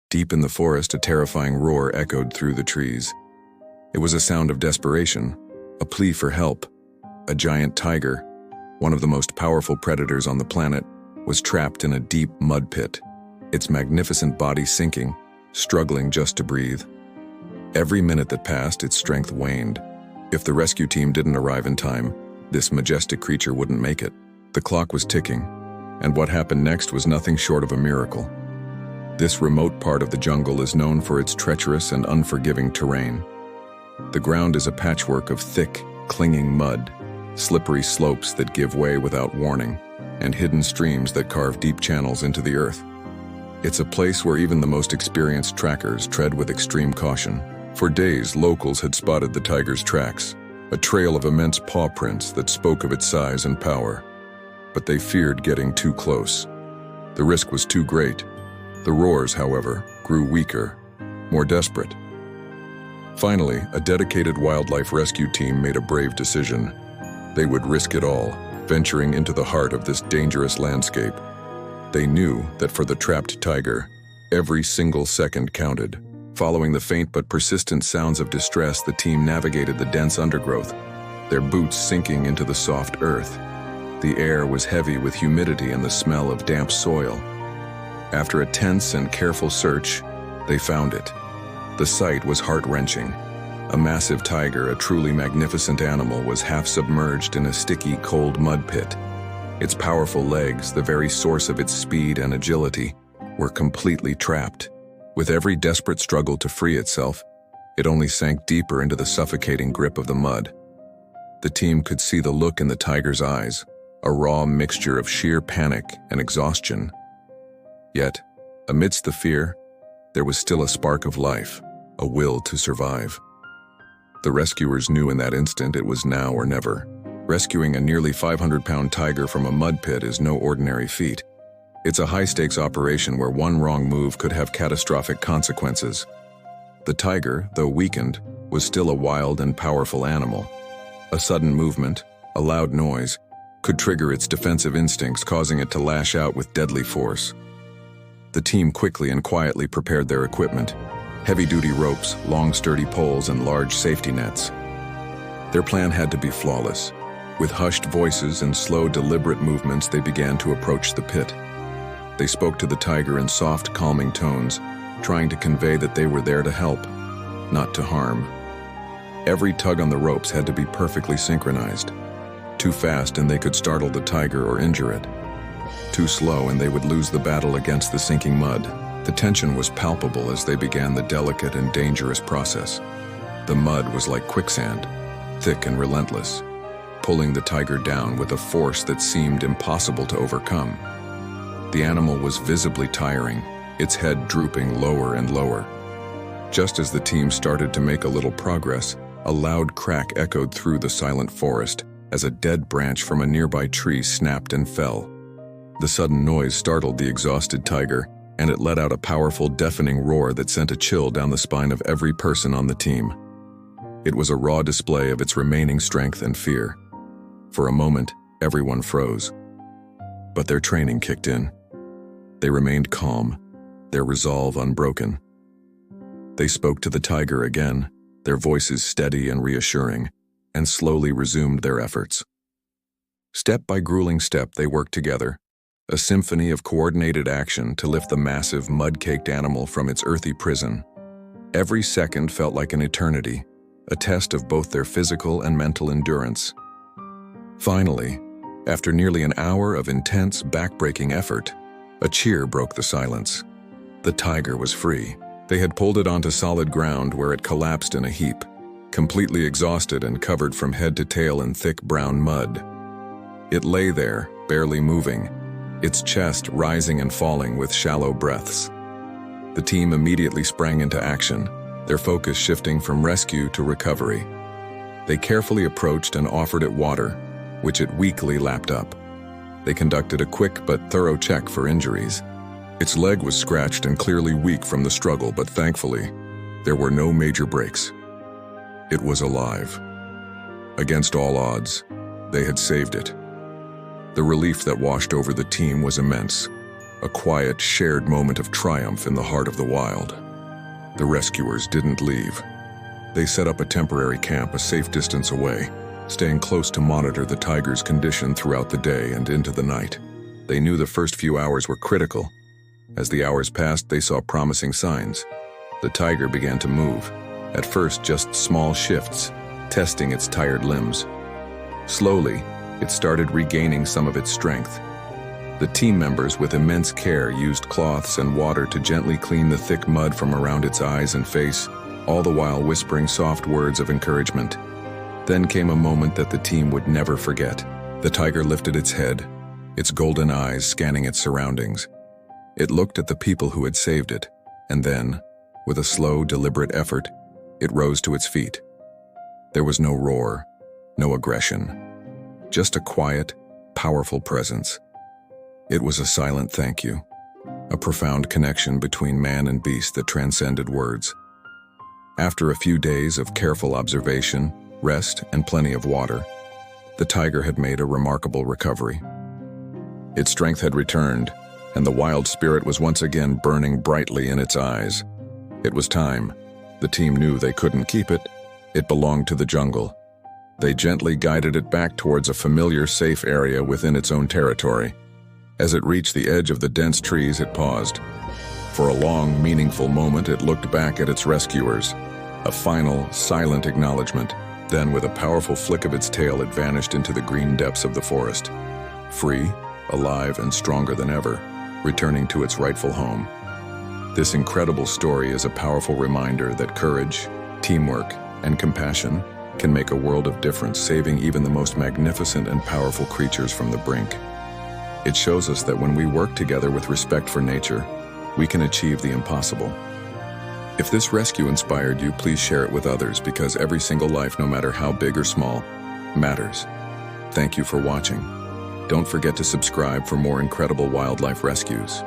Deep in the forest, a terrifying roar echoed through the trees. It was a sound of desperation, a plea for help. A giant tiger, one of the most powerful predators on the planet, was trapped in a deep mud pit, its magnificent body sinking, struggling just to breathe. Every minute that passed, its strength waned. If the rescue team didn't arrive in time, this majestic creature wouldn't make it. The clock was ticking, and what happened next was nothing short of a miracle. This remote part of the jungle is known for its treacherous and unforgiving terrain. The ground is a patchwork of thick, clinging mud, slippery slopes that give way without warning, and hidden streams that carve deep channels into the earth. It's a place where even the most experienced trackers tread with extreme caution. For days, locals had spotted the tiger's tracks, a trail of immense paw prints that spoke of its size and power. But they feared getting too close. The risk was too great. The roars, however, grew weaker, more desperate. Finally, a dedicated wildlife rescue team made a brave decision. They would risk it all, venturing into the heart of this dangerous landscape. They knew that for the trapped tiger, every single second counted. Following the faint but persistent sounds of distress, the team navigated the dense undergrowth, their boots sinking into the soft earth. The air was heavy with humidity and the smell of damp soil. After a tense and careful search, they found it. The sight was heart-wrenching. A massive tiger, a truly magnificent animal, was half submerged in a sticky, cold mud pit. Its powerful legs, the very source of its speed and agility, were completely trapped. With every desperate struggle to free itself, it only sank deeper into the suffocating grip of the mud. The team could see the look in the tiger's eyes, a raw mixture of sheer panic and exhaustion. Yet, amidst the fear, there was still a spark of life, a will to survive. The rescuers knew in that instant it was now or never. Rescuing a nearly 500-pound tiger from a mud pit is no ordinary feat. It's a high-stakes operation where one wrong move could have catastrophic consequences. The tiger, though weakened, was still a wild and powerful animal. A sudden movement, a loud noise, could trigger its defensive instincts, causing it to lash out with deadly force. The team quickly and quietly prepared their equipment: heavy-duty ropes, long sturdy poles, and large safety nets. Their plan had to be flawless. With hushed voices and slow, deliberate movements, they began to approach the pit. They spoke to the tiger in soft, calming tones, trying to convey that they were there to help, not to harm. Every tug on the ropes had to be perfectly synchronized. Too fast and they could startle the tiger or injure it. Too slow and they would lose the battle against the sinking mud. The tension was palpable as they began the delicate and dangerous process. The mud was like quicksand, thick and relentless, pulling the tiger down with a force that seemed impossible to overcome. The animal was visibly tiring, its head drooping lower and lower. Just as the team started to make a little progress, a loud crack echoed through the silent forest as a dead branch from a nearby tree snapped and fell. The sudden noise startled the exhausted tiger, and it let out a powerful, deafening roar that sent a chill down the spine of every person on the team. It was a raw display of its remaining strength and fear. For a moment, everyone froze. But their training kicked in. They remained calm, their resolve unbroken. They spoke to the tiger again, their voices steady and reassuring, and slowly resumed their efforts. Step by grueling step, they worked together, a symphony of coordinated action to lift the massive, mud-caked animal from its earthy prison. Every second felt like an eternity, a test of both their physical and mental endurance. Finally, after nearly an hour of intense, back-breaking effort, a cheer broke the silence. The tiger was free. They had pulled it onto solid ground where it collapsed in a heap, completely exhausted and covered from head to tail in thick brown mud. It lay there, barely moving, its chest rising and falling with shallow breaths. The team immediately sprang into action, their focus shifting from rescue to recovery. They carefully approached and offered it water, which it weakly lapped up. They conducted a quick but thorough check for injuries. Its leg was scratched and clearly weak from the struggle, but thankfully, there were no major breaks. It was alive. Against all odds, they had saved it. The relief that washed over the team was immense. a quiet, shared moment of triumph in the heart of the wild. The rescuers didn't leave. They set up a temporary camp a safe distance away, staying close to monitor the tiger's condition throughout the day and into the night. They knew the first few hours were critical. As the hours passed, they saw promising signs. The tiger began to move, at first just small shifts, testing its tired limbs. Slowly, it started regaining some of its strength. The team members, with immense care, used cloths and water to gently clean the thick mud from around its eyes and face, all the while whispering soft words of encouragement. Then came a moment that the team would never forget. The tiger lifted its head, its golden eyes scanning its surroundings. It looked at the people who had saved it, and then, with a slow, deliberate effort, it rose to its feet. There was no roar, no aggression, just a quiet, powerful presence. It was a silent thank you, a profound connection between man and beast that transcended words. After a few days of careful observation, rest, and plenty of water, the tiger had made a remarkable recovery. Its strength had returned, and the wild spirit was once again burning brightly in its eyes. It was time. The team knew they couldn't keep it. It belonged to the jungle. They gently guided it back towards a familiar, safe area within its own territory. As it reached the edge of the dense trees, it paused. For a long, meaningful moment, it looked back at its rescuers. A final, silent acknowledgement. Then, with a powerful flick of its tail, it vanished into the green depths of the forest. Free, alive, and stronger than ever, returning to its rightful home. This incredible story is a powerful reminder that courage, teamwork, and compassion can make a world of difference, saving even the most magnificent and powerful creatures from the brink. It shows us that when we work together with respect for nature, we can achieve the impossible. If this rescue inspired you, please share it with others, because every single life, no matter how big or small, matters. Thank you for watching. Don't forget to subscribe for more incredible wildlife rescues.